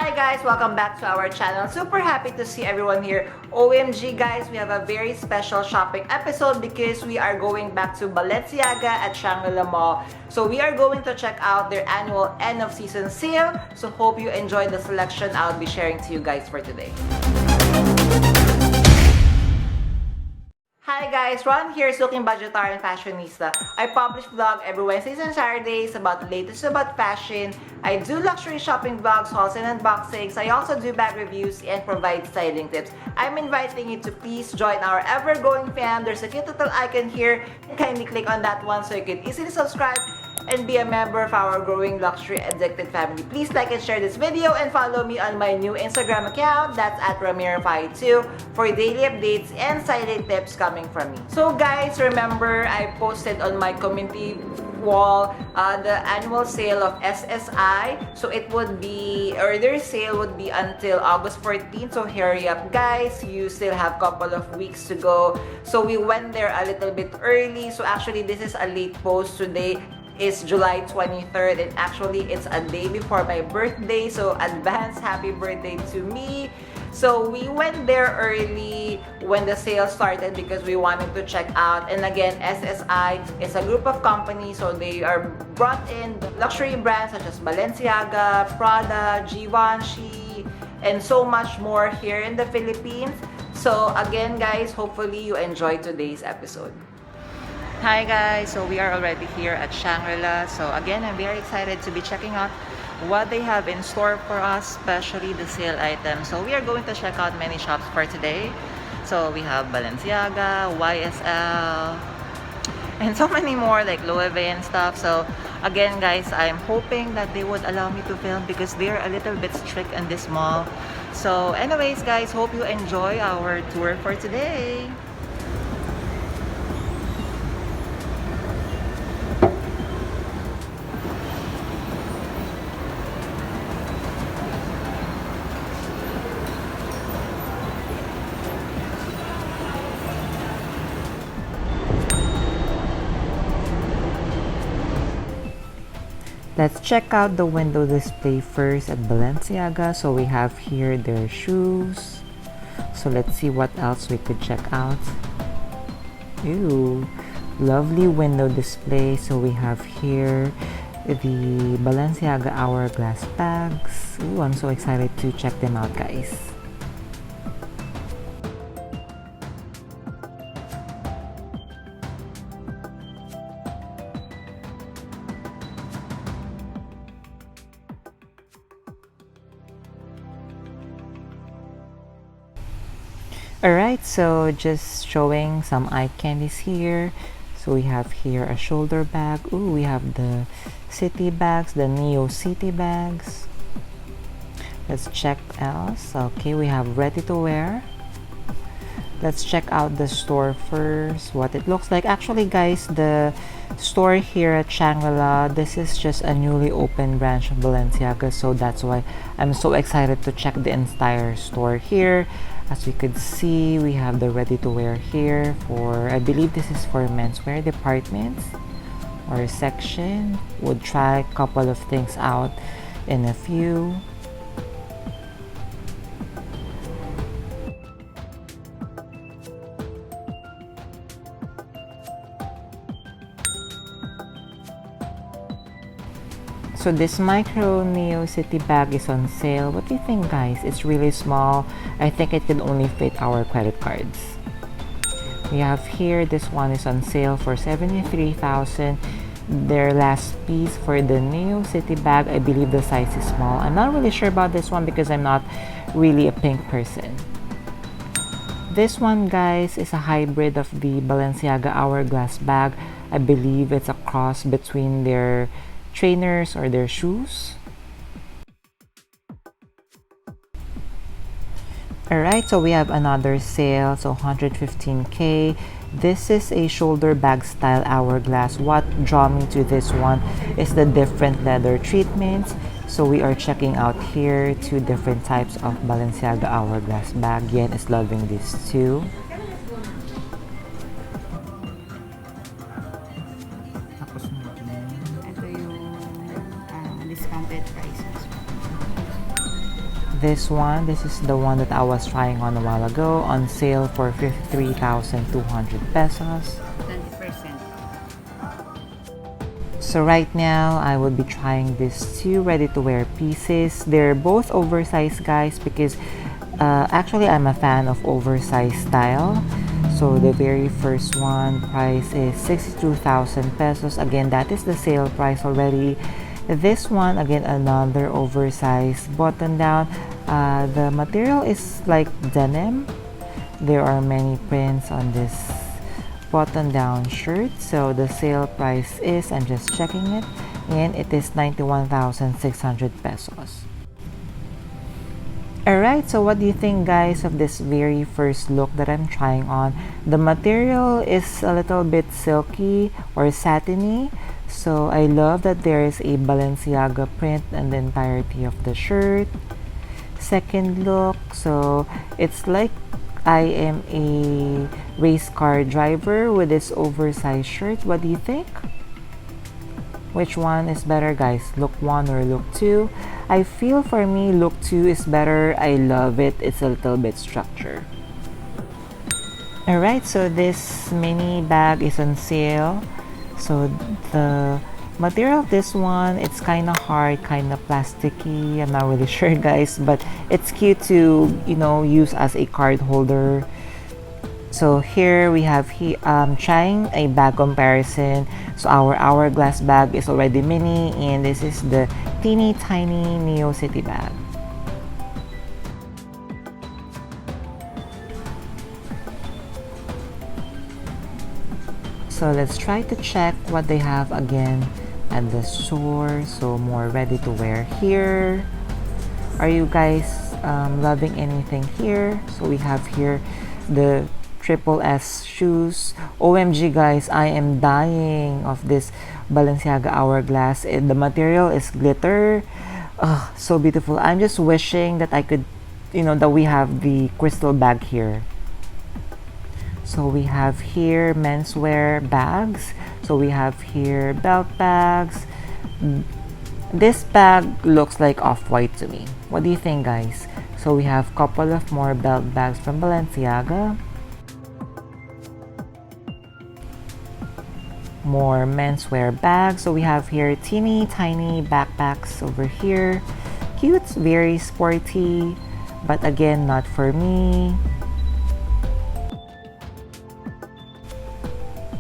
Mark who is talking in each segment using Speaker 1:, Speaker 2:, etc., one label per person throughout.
Speaker 1: Hi guys, welcome back to our channel. Super happy to see everyone here. OMG guys, we have a very special shopping episode because we are going back to Balenciaga at Shangrila Mall. So we are going to check out their annual end of season sale. So hope you enjoy the selection I'll be sharing to you guys for today. Hi guys, Ron here, looking budgetarian fashionista. I publish vlog every Wednesdays and Saturdays about the latest about fashion. I do luxury shopping vlogs, hauls and unboxings. I also do bag reviews and provide styling tips. I'm inviting you to please join our ever-growing fam. There's a cute little icon here. Kindly click on that one so you can easily subscribe and be a member of our growing luxury addicted family. Please like and share this video and follow me on my new Instagram account. That's at Ramiro52 for daily updates and styling tips coming from me. So guys, remember I posted on my community wall the annual sale of SSI. So it would be, or their sale would be until August 14th. So hurry up guys, you still have a couple of weeks to go. So we went there a little bit early. So actually this is a late post today. Is July 23rd and actually it's a day before my birthday, so advance happy birthday to me. So we went there early when the sale started because we wanted to check out. And again, SSI is a group of companies, so they are brought in luxury brands such as Balenciaga, Prada, Givenchy, and so much more here in the Philippines. So again guys, hopefully you enjoy today's episode. Hi guys, so we are already here at Shangrila. So again, I'm very excited to be checking out what they have in store for us, especially the sale items. So we are going to check out many shops for today. So we have Balenciaga, YSL, and so many more like Louis Vuitton stuff. So again guys, I'm hoping that they would allow me to film because they're a little bit strict in this mall. So anyways guys, hope you enjoy our tour for today. Let's check out the window display first at Balenciaga. So we have here their shoes. So let's see what else we could check out. Ooh, lovely window display. So we have here the Balenciaga Hourglass bags. Ooh, I'm so excited to check them out guys. Alright, so just showing some eye candies here. So we have here a shoulder bag. Ooh, we have the city bags, the Neo City bags. Let's check else. Okay, we have ready to wear. Let's check out the store first, what it looks like. Actually guys, the store here at Shangri-La, this is just a newly opened branch of Balenciaga, so that's why I'm so excited to check the entire store here. As we could see, we have the ready to wear here for, I believe this is for menswear departments or section. We'll try a couple of things out in a few. So this micro Neo City bag is on sale. What do you think guys? It's really small. I think it can only fit our credit cards. We have here, this one is on sale for 73,000. Their last piece for the Neo City bag, I believe the size is small. I'm not really sure about this one because I'm not really a pink person. This one guys is a hybrid of the Balenciaga Hourglass bag. I believe it's a cross between their trainers or their shoes. Alright, so we have another sale, so 115k. This is a shoulder bag style hourglass. What drew me to this one is the different leather treatments. So we are checking out here two different types of Balenciaga hourglass bag. Yen is loving this too.
Speaker 2: Ito yung discounted prices. this one. This is the one that I was trying on a while ago, on sale for 53,200 pesos.
Speaker 3: 20%.
Speaker 2: So right now, I will be trying these two ready-to-wear pieces. They're both oversized, guys, because actually I'm a fan of oversized style. So the very first one price is 62,000 pesos. Again, that is the sale price already. This one, again, another oversized button down. The material is like denim. There are many prints on this button down shirt. So the sale price is, I'm just checking it, and it is 91,600 pesos. Alright, so what do you think, guys, of this very first look that I'm trying on? The material is a little bit silky or satiny. So I love that there is a Balenciaga print in the entirety of the shirt. Second look, so it's like I am a race car driver with this oversized shirt. What do you think? Which one is better, guys? Look 1 or look 2? I feel for me, look 2 is better. I love it. It's a little bit structured. Alright, so this mini bag is on sale. So the material of this one, it's kind of hard, kind of plasticky. I'm not really sure, guys, but it's cute to, you know, use as a card holder. So here we have trying a bag comparison. So our hourglass bag is already mini, and this is the teeny tiny Neo City bag. So let's try to check what they have again at the store. So more ready to wear here. Are you guys loving anything here? So we have here the Triple S shoes. OMG, guys, I am dying of this Balenciaga Hourglass. The material is glitter. So beautiful. I'm just wishing that I could, you know, that we have the crystal bag here. So we have here menswear bags. So we have here belt bags. This bag looks like off-white to me. What do you think, guys? So we have a couple of more belt bags from Balenciaga. More menswear bags. So we have here teeny tiny backpacks over here. Cute, very sporty, but again, not for me.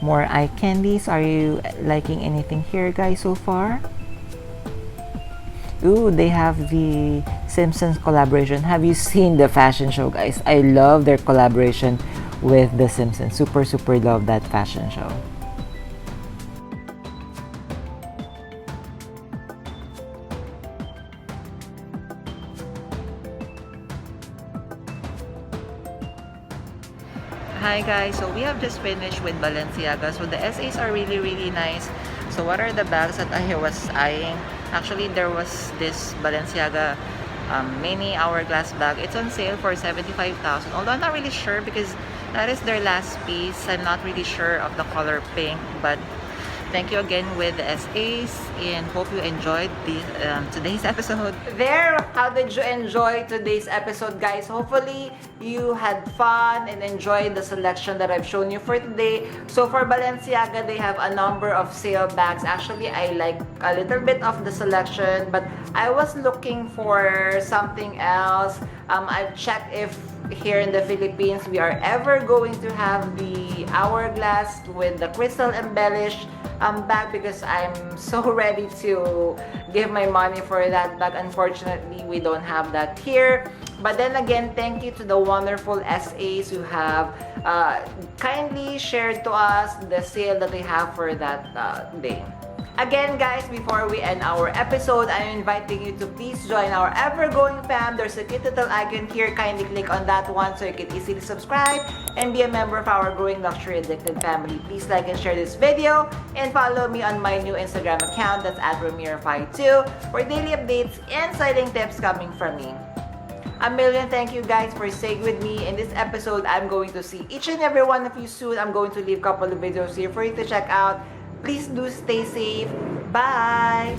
Speaker 2: More eye candies. Are you liking anything here, guys, so far? Ooh, they have the Simpsons collaboration. Have you seen the fashion show, guys? I love their collaboration with the Simpsons. Super love that fashion show. Hi guys, so we have just finished with Balenciaga. So the SAs are really nice. So what are the bags that I was eyeing? Actually, there was this Balenciaga mini hourglass bag. It's on sale for 75,000. Although I'm not really sure because that is their last piece. I'm not really sure of the color pink, but thank you again with the SAs and hope you enjoyed today's episode.
Speaker 1: There, how did you enjoy today's episode, guys? Hopefully, you had fun and enjoyed the selection that I've shown you for today. So for Balenciaga, they have a number of sale bags. Actually, I like a little bit of the selection, but I was looking for something else. I've checked if here in the Philippines we are ever going to have the hourglass with the crystal embellished bag, because I'm so ready to give my money for that bag. Unfortunately, we don't have that here. But then again, thank you to the wonderful SAs who have kindly shared to us the sale that they have for that day. Again, guys, before we end our episode, I'm inviting you to please join our ever-growing fam. There's a cute little icon here. Kindly click on that one so you can easily subscribe and be a member of our growing luxury addicted family. Please like and share this video and follow me on my new Instagram account. That's @Ramir52 for daily updates and styling tips coming from me. A million thank you guys for staying with me in this episode. I'm going to see each and every one of you soon. I'm going to leave a couple of videos here for you to check out. Please do stay safe. Bye!